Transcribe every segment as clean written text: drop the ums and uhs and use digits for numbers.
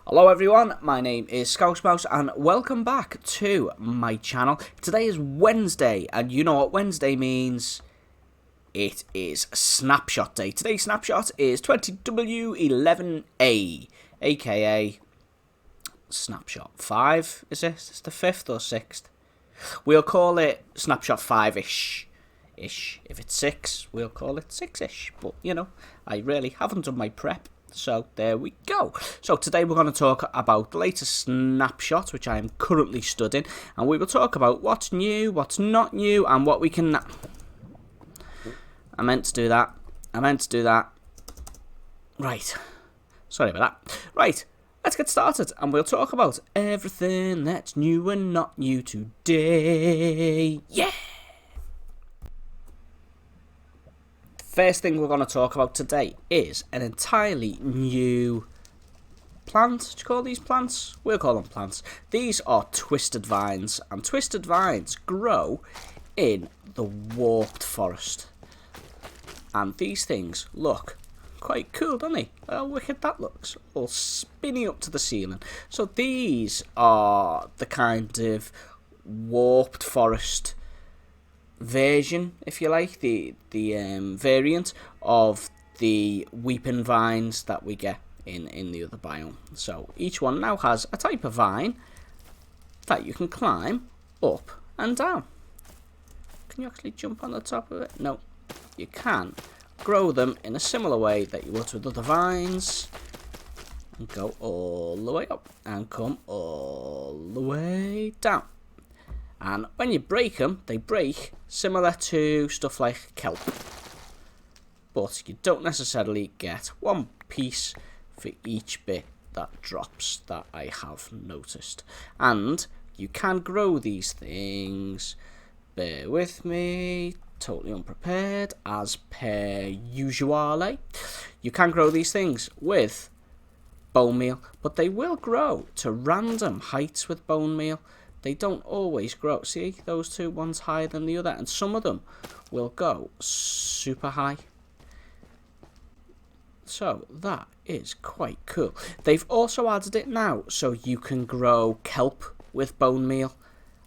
Hello everyone, my name is Scousmouse and welcome back to my channel. Today is Wednesday and you know what Wednesday means. It is Snapshot Day. Today's Snapshot is 20w11a, aka Snapshot 5, is this? Is the 5th or 6th? We'll call it Snapshot 5-ish. If it's 6, we'll call it 6-ish. But, you know, I really haven't done my prep. So, there we go. So, today we're going to talk about the latest snapshot, which I am currently studying. And we will talk about what's new, what's not new, and what we can... I meant to do that. Right. Sorry about that. Right. Let's get started. And we'll talk about everything that's new and not new today. Yeah! First thing we're going to talk about today is an entirely new plant. Do you call these plants? We'll call them plants. These are twisted vines, and twisted vines grow in the warped forest. And these things look quite cool, don't they? How wicked that looks. All spinning up to the ceiling. So these are the kind of warped forest version, if you like, the variant of the weeping vines that we get in the other biome. So each one now has a type of vine that you can climb up and down. Can you actually jump on the top of it? No, you can grow them in a similar way that you would with other vines and go all the way up and come all the way down. And when you break them, they break similar to stuff like kelp. But you don't necessarily get one piece for each bit that drops, that I have noticed. And you can grow these things, bear with me, totally unprepared, as per usual. You can grow these things with bone meal, but they will grow to random heights with bone meal. They don't always grow. See, those two, one's higher than the other, and some of them will go super high. So that is quite cool. They've also added it now so you can grow kelp with bone meal,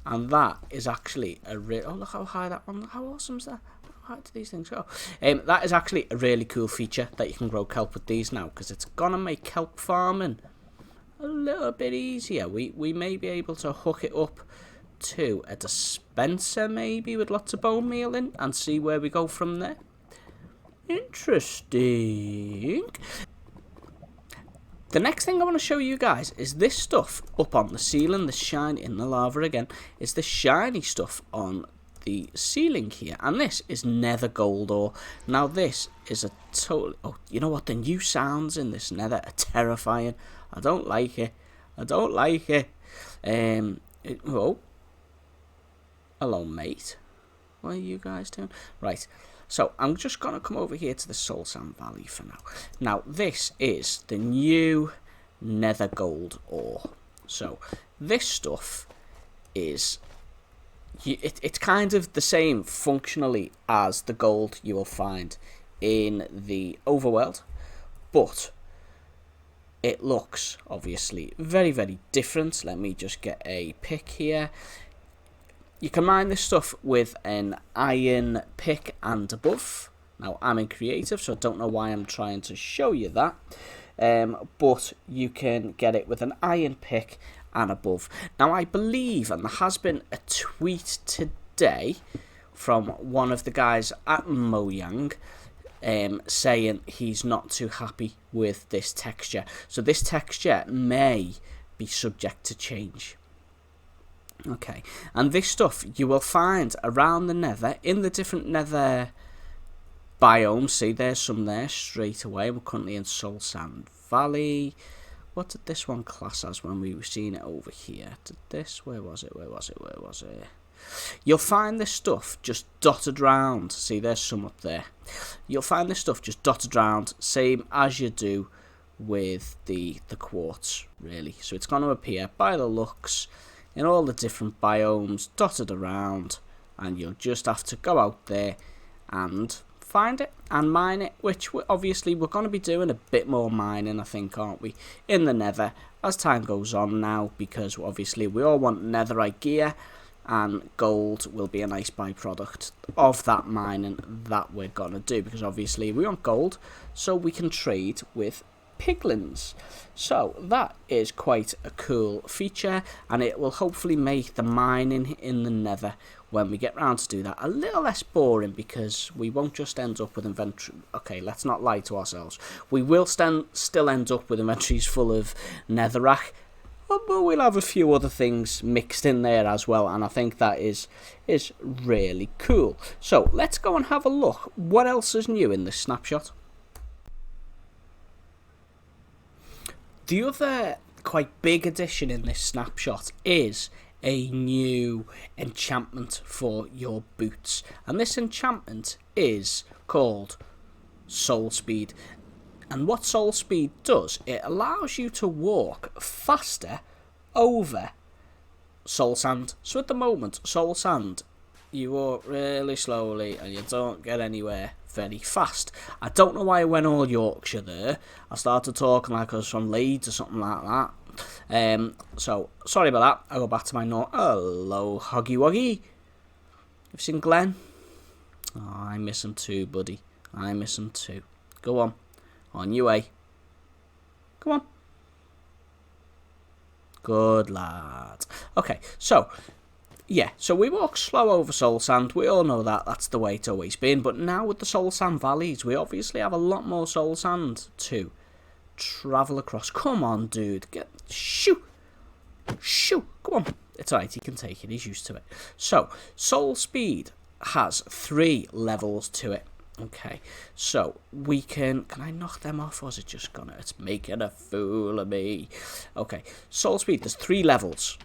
and that is actually a real... Oh, look how high that one... How awesome is that? How high do these things go? That is actually a really cool feature, that you can grow kelp with these now, because it's going to make kelp farming a little bit easier. We may be able to hook it up to a dispenser, maybe, with lots of bone meal in, and see where we go from there. Interesting. The next thing I want to show you guys is this stuff up on the ceiling, the shine in the lava again, is the shiny stuff on the ceiling here, and this is Nether Gold Ore. Now this is a total... Oh, you know what? The new sounds in this Nether are terrifying. I don't like it. Oh. Hello, mate. What are you guys doing? Right. So, I'm just going to come over here to the Soul Sand Valley for now. Now, this is the new Nether Gold Ore. So, this stuff is... It's kind of the same functionally as the gold you will find in the overworld. But... it looks, obviously, very, very different. Let me just get a pick here. You can mine this stuff with an iron pick and above. Now, I'm in creative, so I don't know why I'm trying to show you that. But you can get it with an iron pick and above. Now, I believe, and there has been a tweet today from one of the guys at Mojang, saying he's not too happy with this texture. So this texture may be subject to change. Okay, and this stuff you will find around the Nether, in the different Nether biomes. See, there's some there straight away. We're currently in Soul Sand Valley. What did this one class as when we were seeing it over here? Did this... Where was it? You'll find this stuff just dotted round. See, there's some up there. You'll find this stuff just dotted round, same as you do with the quartz, really. So it's going to appear, by the looks, in all the different biomes, dotted around, and you'll just have to go out there and find it and mine it, which obviously we're going to be doing a bit more mining, I think, aren't we, in the nether as time goes on now, because obviously we all want netherite gear, and gold will be a nice byproduct of that mining that we're going to do, because obviously we want gold so we can trade with piglins. So that is quite a cool feature, and it will hopefully make the mining in the nether, when we get round to do that, a little less boring, because we won't just end up with inventory. Okay, let's not lie to ourselves. We will still end up with inventories full of netherrack, but we'll have a few other things mixed in there as well, and I think that is really cool. So let's go and have a look. What else is new in this snapshot? The other quite big addition in this snapshot is a new enchantment for your boots, and this enchantment is called Soul Speed. And what Soul Speed does, it allows you to walk faster over soul sand. So at the moment, soul sand, you walk really slowly and you don't get anywhere very fast. I don't know why I went all Yorkshire there. I started talking like I was from Leeds or something like that. So sorry about that. I'll go back to my note. Hello, Hoggy Woggy. You've seen Glenn? Oh, I miss him too, buddy. I miss him too. Go on your way. Come on. Good lad. Okay, so yeah, so we walk slow over soul sand. We all know that. That's the way it's always been. But now with the soul sand valleys, we obviously have a lot more soul sand to travel across. Come on, dude. Shoo. Come on. It's alright, he can take it. He's used to it. So, Soul Speed has 3 levels to it. Okay, so we can I knock them off, or is it just it's making a fool of me? Okay, Soul Speed, there's 3 levels.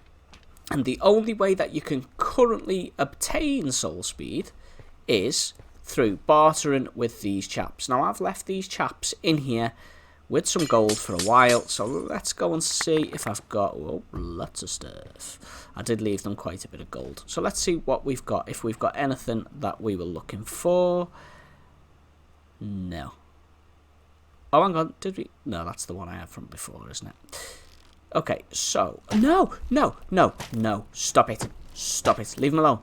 And the only way that you can currently obtain Soul Speed is through bartering with these chaps. Now, I've left these chaps in here with some gold for a while, so let's go and see if I've got lots of stuff. I did leave them quite a bit of gold. So let's see what we've got, if we've got anything that we were looking for. No. Oh, hang on, did we? No, that's the one I had from before, isn't it? Okay, so, no, stop it, leave him alone,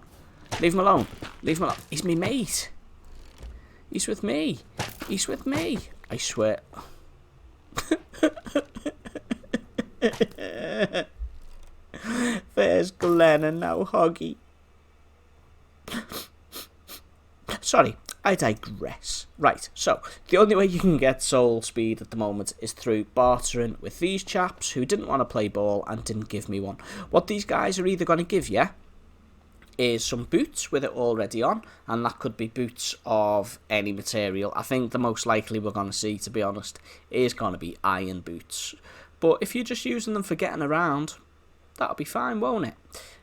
He's my mate, he's with me, I swear. There's Glenn and now Hoggy. Sorry, I digress. Right, so the only way you can get Soul Speed at the moment is through bartering with these chaps who didn't want to play ball and didn't give me one. What these guys are either going to give you is some boots with it already on, and that could be boots of any material. I think the most likely we're going to see, to be honest, is going to be iron boots. But if you're just using them for getting around, that'll be fine, won't it?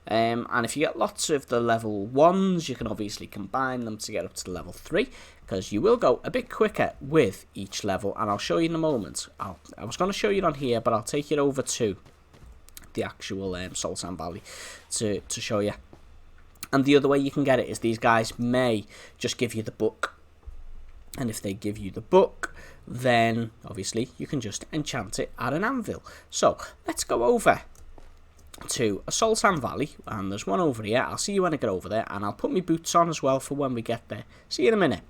And if you get lots of the level 1s, you can obviously combine them to get up to the level 3, because you will go a bit quicker with each level, and I'll show you in a moment. I was going to show you on here, but I'll take you over to the actual Soul Sand Valley to show you. And the other way you can get it is these guys may just give you the book, and if they give you the book, then obviously you can just enchant it at an anvil. So let's go over to a Soul Sand Valley, and there's one over here. I'll see you when I get over there, and I'll put my boots on as well for when we get there. See you in a minute.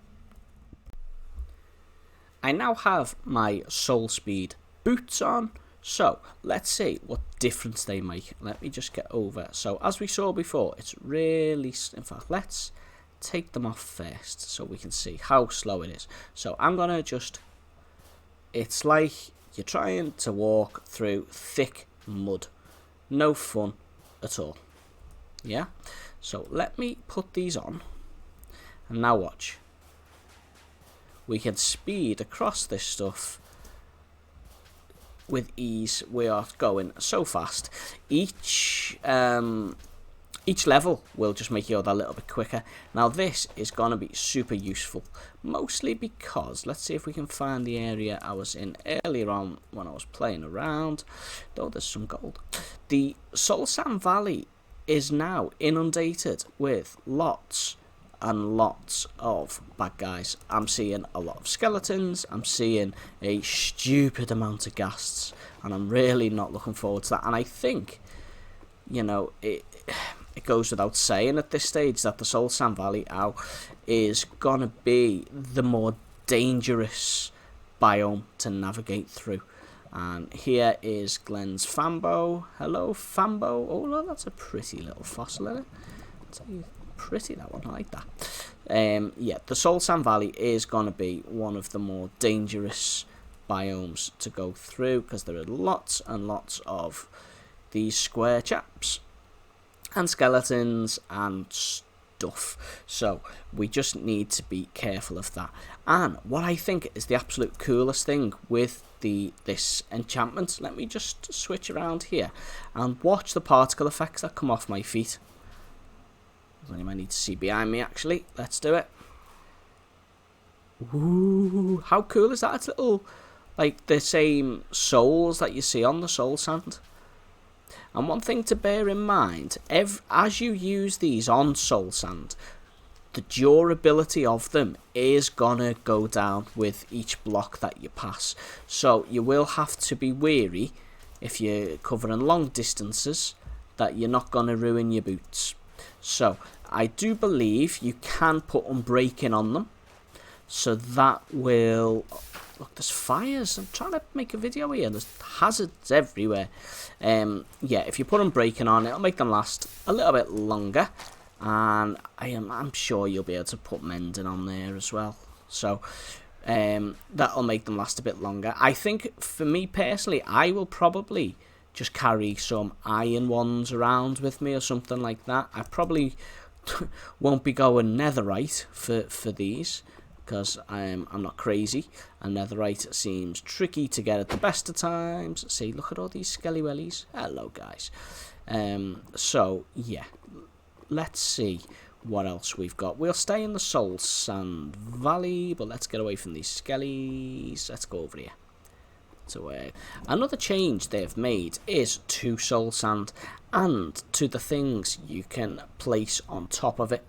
I now have my Soul Speed boots on, so let's see what difference they make. Let me just get over. So as we saw before, it's really, in fact, let's take them off first so we can see how slow it is. So I'm gonna just, it's like you're trying to walk through thick mud. No fun at all. Yeah? So let me put these on. And now watch. We can speed across this stuff with ease. We are going so fast. Each level will just make you go that little bit quicker. Now this is going to be super useful. Mostly because, let's see if we can find the area I was in earlier on when I was playing around. Though there's some gold. The Soul Sand Valley is now inundated with lots and lots of bad guys. I'm seeing a lot of skeletons, I'm seeing a stupid amount of ghasts, and I'm really not looking forward to that. And I think, you know, it goes without saying at this stage that the Soul Sand Valley is going to be the more dangerous biome to navigate through. And here is Glenn's Fambo. Hello, Fambo. Oh, look, that's a pretty little fossil, isn't it? It's pretty, that one. I like that. Yeah, the Soul Sand Valley is going to be one of the more dangerous biomes to go through because there are lots and lots of these square chaps and skeletons and stuff. So we just need to be careful of that. And what I think is the absolute coolest thing with this enchantment, let me just switch around here and watch the particle effects that come off my feet. You might need to see behind me actually. Let's do it. Ooh, how cool is that? It's little, like the same souls that you see on the soul sand. And one thing to bear in mind, as you use these on soul sand, the durability of them is gonna go down with each block that you pass. So you will have to be wary if you're covering long distances that you're not gonna ruin your boots. So I do believe you can put unbreaking on them. So that will... Look, there's fires. I'm trying to make a video here. There's hazards everywhere. Yeah, if you put unbreaking on, it'll make them last a little bit longer. And I'm sure you'll be able to put mending on there as well. So that'll make them last a bit longer. I think for me personally, I will probably just carry some iron ones around with me or something like that. I probably won't be going netherite for these because I'm not crazy, and netherite seems tricky to get at the best of times. See, look at all these skelly wellies. Hello guys. So yeah, let's see what else we've got. We'll stay in the Soul Sand Valley, but let's get away from these skellies. Let's go over here. So another change they've made is to soul sand and to the things you can place on top of it.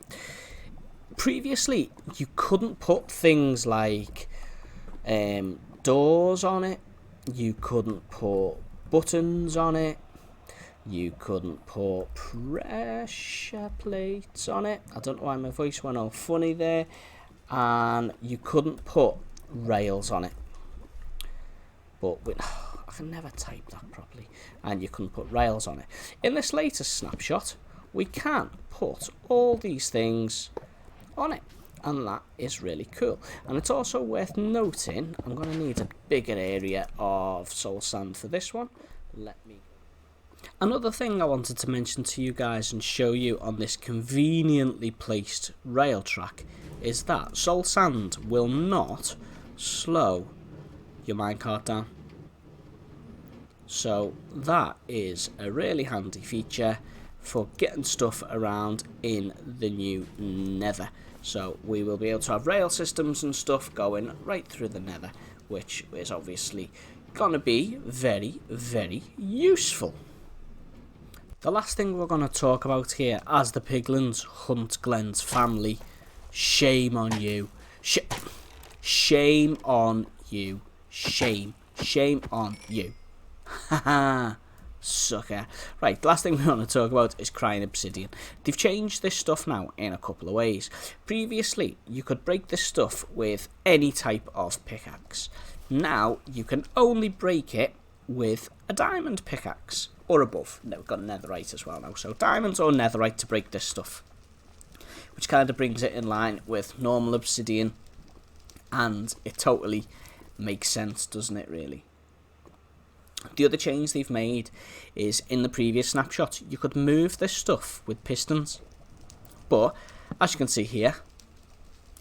Previously, you couldn't put things like doors on it, you couldn't put buttons on it, you couldn't put pressure plates on it. I don't know why my voice went all funny there. And you couldn't put rails on it. But I can never type that properly. And you couldn't put rails on it. In this latest snapshot, we can put all these things on it. And that is really cool. And it's also worth noting, I'm going to need a bigger area of soul sand for this one. Another thing I wanted to mention to you guys and show you on this conveniently placed rail track is that soul sand will not slow your minecart down. So that is a really handy feature for getting stuff around in the new Nether. So we will be able to have rail systems and stuff going right through the Nether, which is obviously going to be very, very useful. The last thing we're going to talk about here, as the piglins hunt Glenn's family, shame on you. Shame on you. Shame on you. Haha, sucker. Right, the last thing we want to talk about is crying obsidian. They've changed this stuff now in a couple of ways. Previously, you could break this stuff with any type of pickaxe. Now, you can only break it with a diamond pickaxe or above. No, we've got netherite as well now. So diamonds or netherite to break this stuff, which kind of brings it in line with normal obsidian, and it totally makes sense, doesn't it, really? The other change they've made is in the previous snapshot, you could move this stuff with pistons, but as you can see here,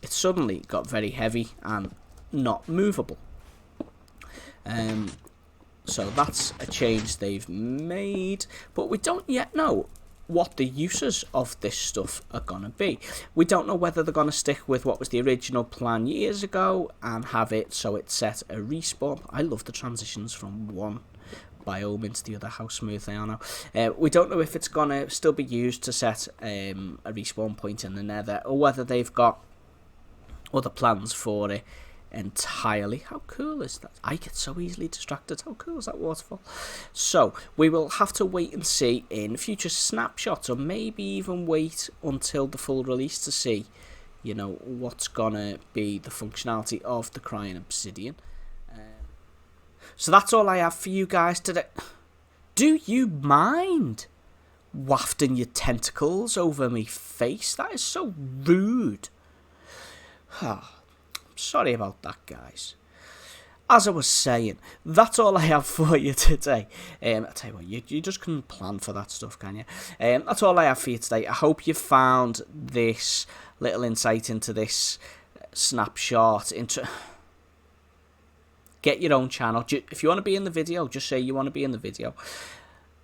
it suddenly got very heavy and not movable. So that's a change they've made, but we don't yet know what the uses of this stuff are going to be. We don't know whether they're going to stick with what was the original plan years ago and have it so it set a respawn. I love the transitions from one biome into the other. How smooth they are now. We don't know if it's going to still be used to set a respawn point in the nether, or whether they've got other plans for it entirely. How cool is that? I get so easily distracted. How cool is that waterfall? So we will have to wait and see in future snapshots, or maybe even wait until the full release to see, you know, what's gonna be the functionality of the crying obsidian. So that's all I have for you guys today. Do you mind wafting your tentacles over me face? That is so rude. Sorry about that, guys. As I was saying, that's all I have for you today. I tell you what, you just couldn't plan for that stuff, can you? That's all I have for you today. I hope you found this little insight into this snapshot. Get your own channel. If you want to be in the video, just say you want to be in the video.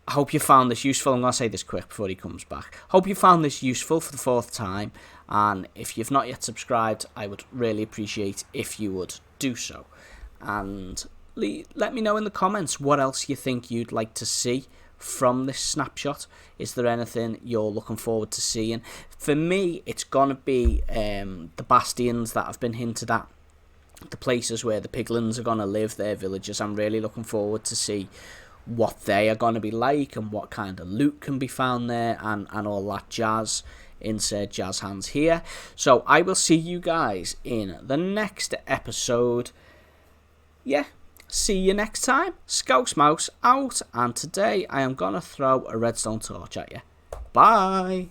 I hope you found this useful. I'm going to say this quick before he comes back. Hope you found this useful for the 4th time. And if you've not yet subscribed, I would really appreciate if you would do so. And let me know in the comments what else you think you'd like to see from this snapshot. Is there anything you're looking forward to seeing? For me, it's going to be the bastions that have been hinted at. The places where the piglins are going to live, their villages. I'm really looking forward to see what they are going to be like and what kind of loot can be found there and all that jazz. Insert jazz hands here. So I will see you guys in the next episode. Yeah, see you next time. Scouse Mouse out, and today I am going to throw a redstone torch at you. Bye.